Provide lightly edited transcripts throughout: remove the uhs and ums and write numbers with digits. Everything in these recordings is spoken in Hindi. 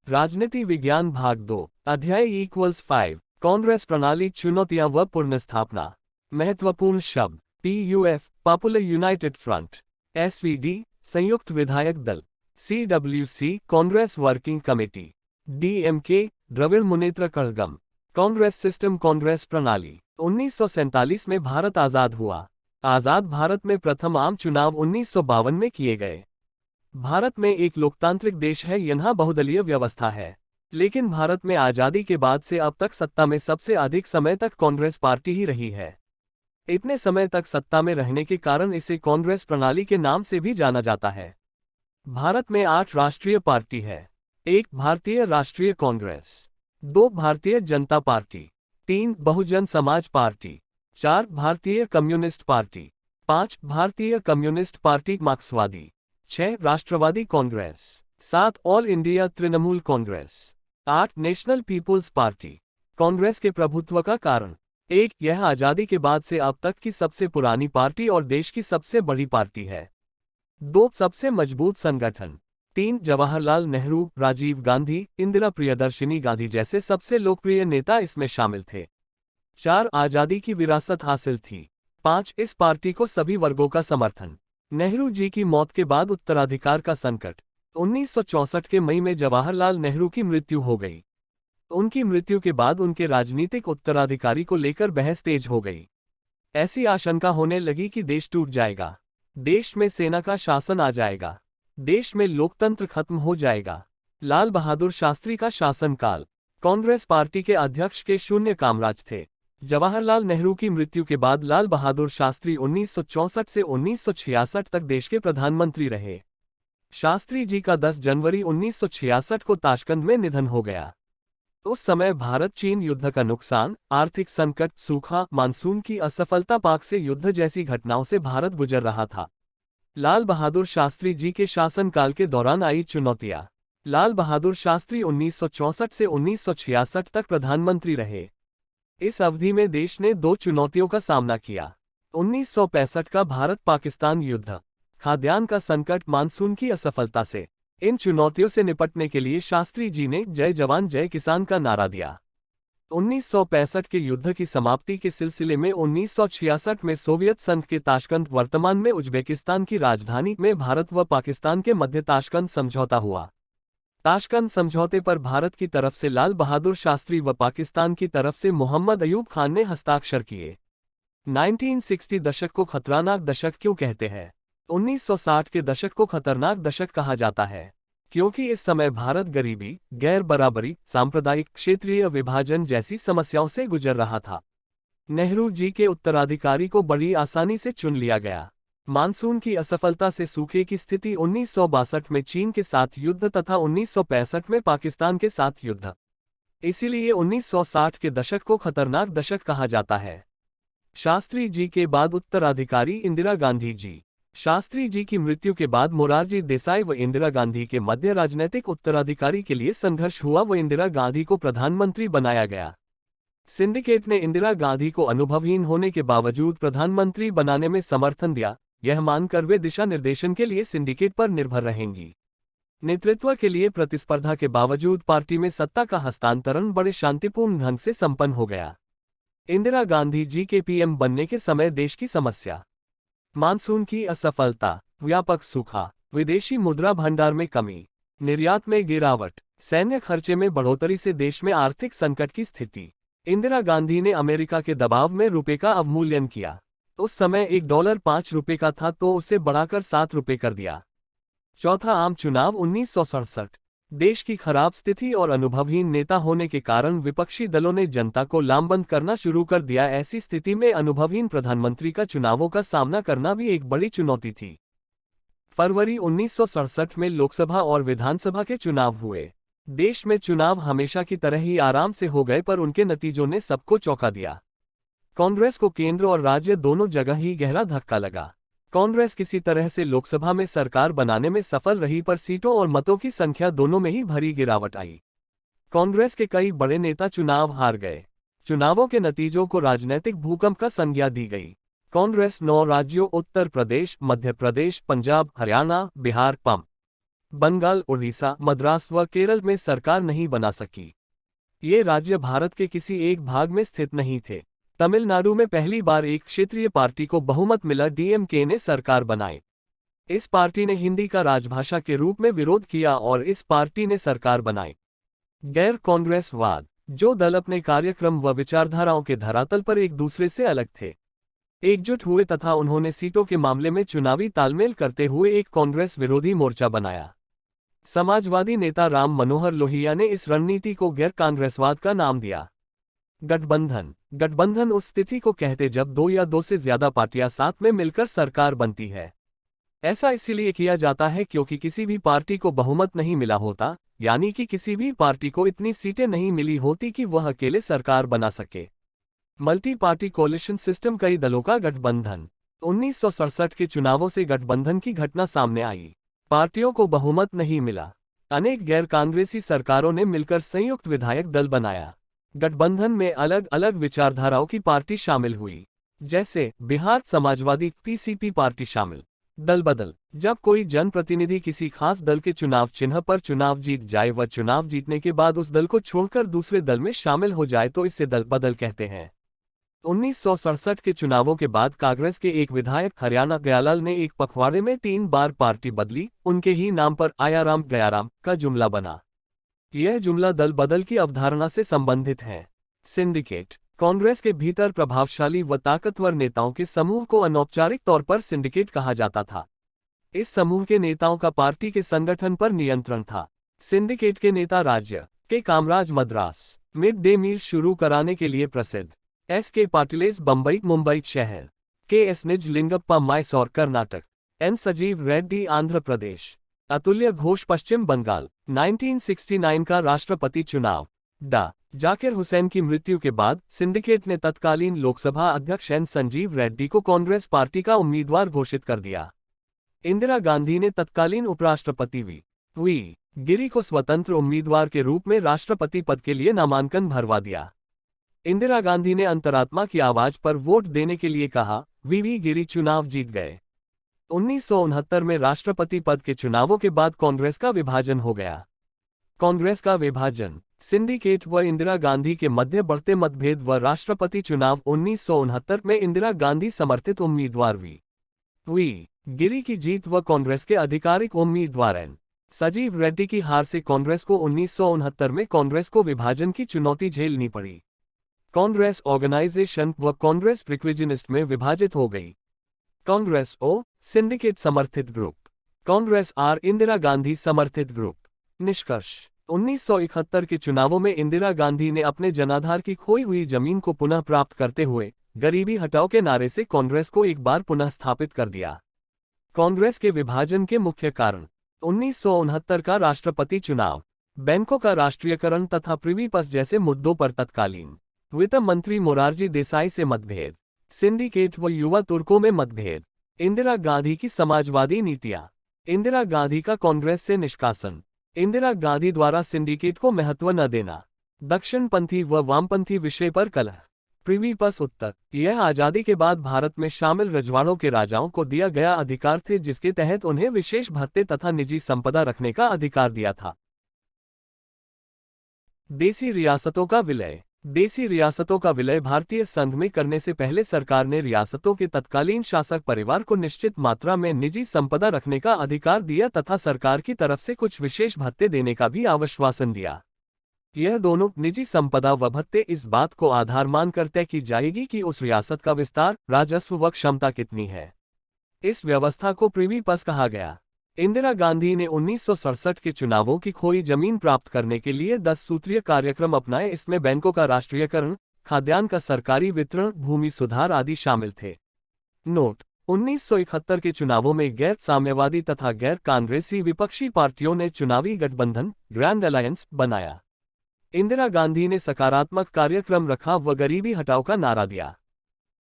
राजनीति विज्ञान भाग 2 अध्याय =5 कांग्रेस प्रणाली चुनौतियां व पुनर्स्थापना। महत्वपूर्ण शब्द PUF popular united front, SVD Samyukta Vidhayak Dal, CWC Congress working committee, DMK Dravida Munnetra Kazhagam. Congress system Congress प्रणाली। 1947 में भारत आज़ाद हुआ। आज़ाद भारत में प्रथम आम चुनाव 1952 में किए गए। भारत में एक लोकतांत्रिक देश है, यहाँ बहुदलीय व्यवस्था है। लेकिन भारत में आज़ादी के बाद से अब तक सत्ता में सबसे अधिक समय तक कांग्रेस पार्टी ही रही है। इतने समय तक सत्ता में रहने के कारण इसे कांग्रेस प्रणाली के नाम से भी जाना जाता है। भारत में 8 राष्ट्रीय पार्टी है। 1 भारतीय राष्ट्रीय कांग्रेस, 2 भारतीय जनता पार्टी, 3 बहुजन समाज पार्टी, 4 भारतीय कम्युनिस्ट पार्टी, 5 भारतीय कम्युनिस्ट पार्टी मार्क्सवादी, 6 Rashtravadi Congress, 7 All India Trinamool Congress, 8 National People's Party. Congress के प्रभुत्व का कारण 1 यह आज़ादी के बाद से अब तक की सबसे पुरानी पार्टी और देश की सबसे बड़ी पार्टी है। 2 सबसे मजबूत संगठन, 3 जवाहरलाल नेहरू, राजीव गांधी, इंदिरा प्रियदर्शिनी गांधी जैसे सबसे लोकप्रिय नेता इसमें शामिल थे। 4 आज़ादी की विरासत हासिल थी। 5 इस पार्टी को सभी वर्गों का समर्थन। नेहरू जी की मौत के बाद उत्तराधिकार का संकट। 1964 के मई में जवाहरलाल नेहरू की मृत्यु हो गई। उनकी मृत्यु के बाद उनके राजनीतिक उत्तराधिकारी को लेकर बहस तेज हो गई। ऐसी आशंका होने लगी कि देश टूट जाएगा, देश में सेना का शासन आ जाएगा, देश में लोकतंत्र खत्म हो जाएगा। लाल बहादुर शास्त्री का शासनकाल। कांग्रेस पार्टी के अध्यक्ष के शून्य कामराज थे। जवाहरलाल नेहरू की मृत्यु के बाद लाल बहादुर शास्त्री 1964 से 1966 तक देश के प्रधानमंत्री रहे। शास्त्री जी का 10 जनवरी 1966 को ताशकंद में निधन हो गया। उस समय भारत चीन युद्ध का नुकसान, आर्थिक संकट, सूखा, मानसून की असफलता, पाक से युद्ध जैसी घटनाओं से भारत गुजर रहा था। लाल बहादुर शास्त्री जी के शासनकाल के दौरान आई चुनौतियां। लाल बहादुर शास्त्री 1964 से 1966 तक प्रधानमंत्री रहे। इस अवधि में देश ने 2 चुनौतियों का सामना किया। 1965 का भारत पाकिस्तान युद्ध, खाद्यान्न का संकट, मानसून की असफलता से। इन चुनौतियों से निपटने के लिए शास्त्री जी ने जय जवान जय किसान का नारा दिया। 1965 के युद्ध की समाप्ति के सिलसिले में 1966 में सोवियत संघ के ताशकंद, वर्तमान में उज्बेकिस्तान की राजधानी, में भारत व पाकिस्तान के मध्य ताशकंद समझौता हुआ। ताशकंद समझौते पर भारत की तरफ से लाल बहादुर शास्त्री व पाकिस्तान की तरफ से मोहम्मद अयूब खान ने हस्ताक्षर किए। 1960 दशक को खतरनाक दशक क्यों कहते हैं? 1960 के दशक को खतरनाक दशक कहा जाता है क्योंकि इस समय भारत गरीबी, गैर बराबरी, सांप्रदायिक, क्षेत्रीय विभाजन जैसी समस्याओं से गुजर रहा था। नेहरू जी के उत्तराधिकारी को बड़ी आसानी से चुन लिया गया। मानसून की असफलता से सूखे की स्थिति, 1962 में चीन के साथ युद्ध तथा 1965 में पाकिस्तान के साथ युद्ध। इसीलिए 1960 के दशक को खतरनाक दशक कहा जाता है। शास्त्री जी के बाद उत्तराधिकारी इंदिरा गांधी जी। शास्त्री जी की मृत्यु के बाद मोरारजी देसाई व इंदिरा गांधी के मध्य राजनीतिक उत्तराधिकारी के लिए संघर्ष हुआ व इंदिरा गांधी को प्रधानमंत्री बनाया गया। सिंडिकेट ने इंदिरा गांधी को अनुभवहीन होने के बावजूद प्रधानमंत्री बनाने में समर्थन दिया, यह मानकर वे दिशा निर्देशन के लिए सिंडिकेट पर निर्भर रहेंगी। नेतृत्व के लिए प्रतिस्पर्धा के बावजूद पार्टी में सत्ता का हस्तांतरण बड़े शांतिपूर्ण ढंग से संपन्न हो गया। इंदिरा गांधी जी के पीएम बनने के समय देश की समस्या, मानसून की असफलता, व्यापक सूखा, विदेशी मुद्रा भंडार में कमी, निर्यात में गिरावट, सैन्य खर्चे में बढ़ोतरी से देश में आर्थिक संकट की स्थिति। इंदिरा गांधी ने अमेरिका के दबाव में रुपये का अवमूल्यन किया। उस समय $1 5 रुपये का था तो उसे बढ़ाकर 7 रुपये कर दिया। चौथा आम चुनाव 1967। देश की खराब स्थिति और अनुभवहीन नेता होने के कारण विपक्षी दलों ने जनता को लामबंद करना शुरू कर दिया। ऐसी स्थिति में अनुभवहीन प्रधानमंत्री का चुनावों का सामना करना भी एक बड़ी चुनौती थी। फरवरी 1967 में लोकसभा और विधानसभा के चुनाव हुए। देश में चुनाव हमेशा की तरह ही आराम से हो गए, पर उनके नतीजों ने सबको चौंका दिया। कांग्रेस को केंद्र और राज्य दोनों जगह ही गहरा धक्का लगा। कांग्रेस किसी तरह से लोकसभा में सरकार बनाने में सफल रही, पर सीटों और मतों की संख्या दोनों में ही भारी गिरावट आई। कांग्रेस के कई बड़े नेता चुनाव हार गए। चुनावों के नतीजों को राजनीतिक भूकंप का संज्ञा दी गई। कांग्रेस 9 राज्यों उत्तर प्रदेश, मध्य प्रदेश, पंजाब, हरियाणा, बिहार, पं. बंगाल, उड़ीसा, मद्रास व केरल में सरकार नहीं बना सकी। ये राज्य भारत के किसी एक भाग में स्थित नहीं थे। तमिलनाडु में पहली बार एक क्षेत्रीय पार्टी को बहुमत मिला, डीएमके ने सरकार बनाई। इस पार्टी ने हिंदी का राजभाषा के रूप में विरोध किया और इस पार्टी ने सरकार बनाई। गैर कांग्रेसवाद, जो दल अपने कार्यक्रम व विचारधाराओं के धरातल पर एक दूसरे से अलग थे, एकजुट हुए तथा उन्होंने सीटों के मामले में चुनावी तालमेल करते हुए एक कांग्रेस विरोधी मोर्चा बनाया। समाजवादी नेता राम मनोहर लोहिया ने इस रणनीति को गैर कांग्रेसवाद का नाम दिया। गठबंधन, गठबंधन उस स्थिति को कहते जब दो या दो से ज्यादा पार्टियां साथ में मिलकर सरकार बनती है। ऐसा इसलिए किया जाता है क्योंकि किसी भी पार्टी को बहुमत नहीं मिला होता, यानी कि किसी भी पार्टी को इतनी सीटें नहीं मिली होती कि वह अकेले सरकार बना सके। मल्टी पार्टी कोalition सिस्टम, कई दलों का गठबंधन। 1967 के चुनावों से गठबंधन की घटना सामने आई। पार्टियों को बहुमत नहीं मिला। अनेक गैर कांग्रेसी सरकारों ने मिलकर संयुक्त विधायक दल बनाया। गठबंधन में अलग अलग विचारधाराओं की पार्टी शामिल हुई, जैसे बिहार समाजवादी पीसीपी पार्टी शामिल। दल बदल, जब कोई जनप्रतिनिधि किसी खास दल के चुनाव चिन्ह पर चुनाव जीत जाए व चुनाव जीतने के बाद उस दल को छोड़कर दूसरे दल में शामिल हो जाए तो इसे दल बदल कहते हैं। 1967 के चुनावों के बाद कांग्रेस के एक विधायक हरियाणा गयालाल ने एक पखवाड़े में 3 बार पार्टी बदली, उनके ही नाम पर आयाराम गयाराम का जुमला बना। यह जुमला दल बदल की अवधारणा से संबंधित है। सिंडिकेट, कांग्रेस के भीतर प्रभावशाली व ताकतवर नेताओं के समूह को अनौपचारिक तौर पर सिंडिकेट कहा जाता था। इस समूह के नेताओं का पार्टी के संगठन पर नियंत्रण था। सिंडिकेट के नेता राज्य के Kamaraj Madras mid day meal शुरू कराने के लिए प्रसिद्ध, एस.के. पाटिलेस बंबई मुंबई शहर, के.एस. निजलिंगप्पा मैसूर कर्नाटक, एन. संजीव रेड्डी आंध्र प्रदेश, अतुल्य घोष पश्चिम बंगाल। 1969 का राष्ट्रपति चुनाव, डा. जाकिर हुसैन की मृत्यु के बाद सिंडिकेट ने तत्कालीन लोकसभा अध्यक्ष एन. संजीव रेड्डी को कांग्रेस पार्टी का उम्मीदवार घोषित कर दिया। इंदिरा गांधी ने तत्कालीन उपराष्ट्रपति वी. गिरी को स्वतंत्र उम्मीदवार के रूप में राष्ट्रपति पद के लिए नामांकन भरवा दिया। इंदिरा गांधी ने अंतरात्मा की आवाज पर वोट देने के लिए कहा। वी. गिरी चुनाव जीत गए। 1969 में राष्ट्रपति पद के चुनावों के बाद कांग्रेस का विभाजन हो गया। कांग्रेस का विभाजन, सिंडिकेट व इंदिरा गांधी के मध्य बढ़ते मतभेद व राष्ट्रपति चुनाव। 1969 में इंदिरा गांधी समर्थित उम्मीदवार वी. गिरी की जीत व कांग्रेस के आधिकारिक उम्मीदवार एन. संजीव रेड्डी की हार से कांग्रेस को 1969 में कांग्रेस को विभाजन की चुनौती झेलनी पड़ी। कांग्रेस ऑर्गेनाइजेशन व कांग्रेस प्रिक्विजनिस्ट में विभाजित हो गई। कांग्रेस ओ सिंडिकेट समर्थित ग्रुप, कांग्रेस आर इंदिरा गांधी समर्थित ग्रुप। निष्कर्ष, 1971 के चुनावों में इंदिरा गांधी ने अपने जनाधार की खोई हुई जमीन को पुनः प्राप्त करते हुए गरीबी हटाओ के नारे से कांग्रेस को एक बार पुनः स्थापित कर दिया। कांग्रेस के विभाजन के मुख्य कारण, 1969 का राष्ट्रपति चुनाव, बैंकों का राष्ट्रीयकरण तथा प्रिवी पर्स जैसे मुद्दों पर तत्कालीन वित्त मंत्री मोरारजी देसाई से मतभेद, सिंडिकेट व युवा तुर्कों में मतभेद, इंदिरा गांधी की समाजवादी नीतियां, इंदिरा गांधी का कांग्रेस से निष्कासन, इंदिरा गांधी द्वारा सिंडिकेट को महत्व न देना, दक्षिणपंथी व वामपंथी विषय पर कलह। प्रिवी पर्स उत्तर, यह आजादी के बाद भारत में शामिल रजवाड़ों के राजाओं को दिया गया अधिकार थे जिसके तहत उन्हें विशेष भत्ते तथा निजी संपदा रखने का अधिकार दिया था। देसी रियासतों का विलय, देसी रियासतों का विलय भारतीय संघ में करने से पहले सरकार ने रियासतों के तत्कालीन शासक परिवार को निश्चित मात्रा में निजी संपदा रखने का अधिकार दिया तथा सरकार की तरफ से कुछ विशेष भत्ते देने का भी आश्वासन दिया। यह दोनों निजी संपदा व भत्ते इस बात को आधार मानकर तय की जाएगी कि उस रियासत का विस्तार, राजस्व व क्षमता कितनी है। इस व्यवस्था को प्रिवी पर्स कहा गया। इंदिरा गांधी ने 1967 के चुनावों की खोई जमीन प्राप्त करने के लिए 10 सूत्रीय कार्यक्रम अपनाए। इसमें बैंकों का राष्ट्रीयकरण, खाद्यान्न का सरकारी वितरण, भूमि सुधार आदि शामिल थे। नोट, 1971 के चुनावों में गैर साम्यवादी तथा गैर कांग्रेसी विपक्षी पार्टियों ने चुनावी गठबंधन ग्रैंड अलायंस बनाया। इंदिरा गांधी ने सकारात्मक कार्यक्रम रखा व गरीबी हटाओ का नारा दिया।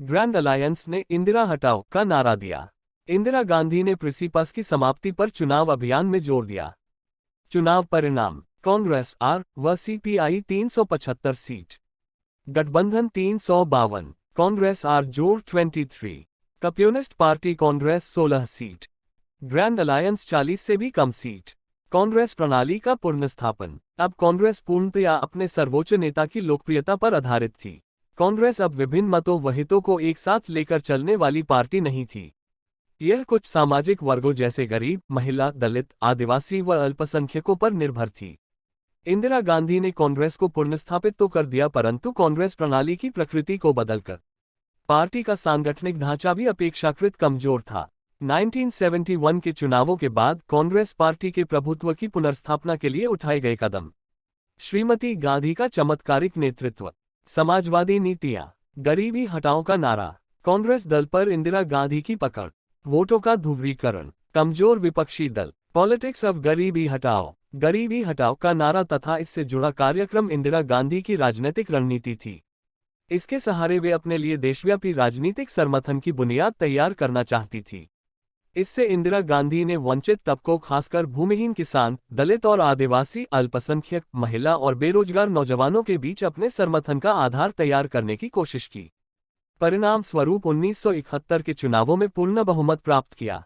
ग्रैंड अलायंस ने इंदिरा हटाओ का नारा दिया। इंदिरा गांधी ने प्रिवी पर्स की समाप्ति पर चुनाव अभियान में जोर दिया। चुनाव परिणाम, कांग्रेस आर व सीपीआई 375 सीट, गठबंधन 352, कांग्रेस आर जोड़ 23, communist party Congress 16 seat, grand alliance 40 से भी कम सीट। कांग्रेस प्रणाली का पुनर्स्थापन। अब कांग्रेस पूर्णतया अपने सर्वोच्च नेता की लोकप्रियता पर आधारित थी। कांग्रेस अब विभिन्न मतों व हितों को एक साथ लेकर चलने वाली पार्टी नहीं थी। यह कुछ सामाजिक वर्गों जैसे गरीब, महिला, दलित, आदिवासी व अल्पसंख्यकों पर निर्भर थी। इंदिरा गांधी ने कांग्रेस को पुनर्स्थापित तो कर दिया, परंतु कांग्रेस प्रणाली की प्रकृति को बदलकर पार्टी का सांगठनिक ढांचा भी अपेक्षाकृत कमजोर था। 1971 के चुनावों के बाद कांग्रेस पार्टी के प्रभुत्व की पुनर्स्थापना के लिए उठाए गए कदम। श्रीमती गांधी का चमत्कारिक नेतृत्व, समाजवादी नीतियां, गरीबी हटाओ का नारा, कांग्रेस दल पर इंदिरा गांधी की पकड़, वोटों का ध्रुवीकरण, कमजोर विपक्षी दल, पॉलिटिक्स ऑफ गरीबी हटाओ का नारा तथा इससे जुड़ा कार्यक्रम इंदिरा गांधी की राजनीतिक रणनीति थी। इसके सहारे वे अपने लिए देशव्यापी राजनीतिक समर्थन की बुनियाद तैयार करना चाहती थी। इससे इंदिरा गांधी ने वंचित तबकों, खासकर भूमिहीन किसान, दलित और आदिवासी, अल्पसंख्यक, महिला और बेरोजगार नौजवानों के बीच अपने समर्थन का आधार तैयार करने की कोशिश की। परिणाम स्वरूप 1971 के चुनावों में पूर्ण बहुमत प्राप्त किया।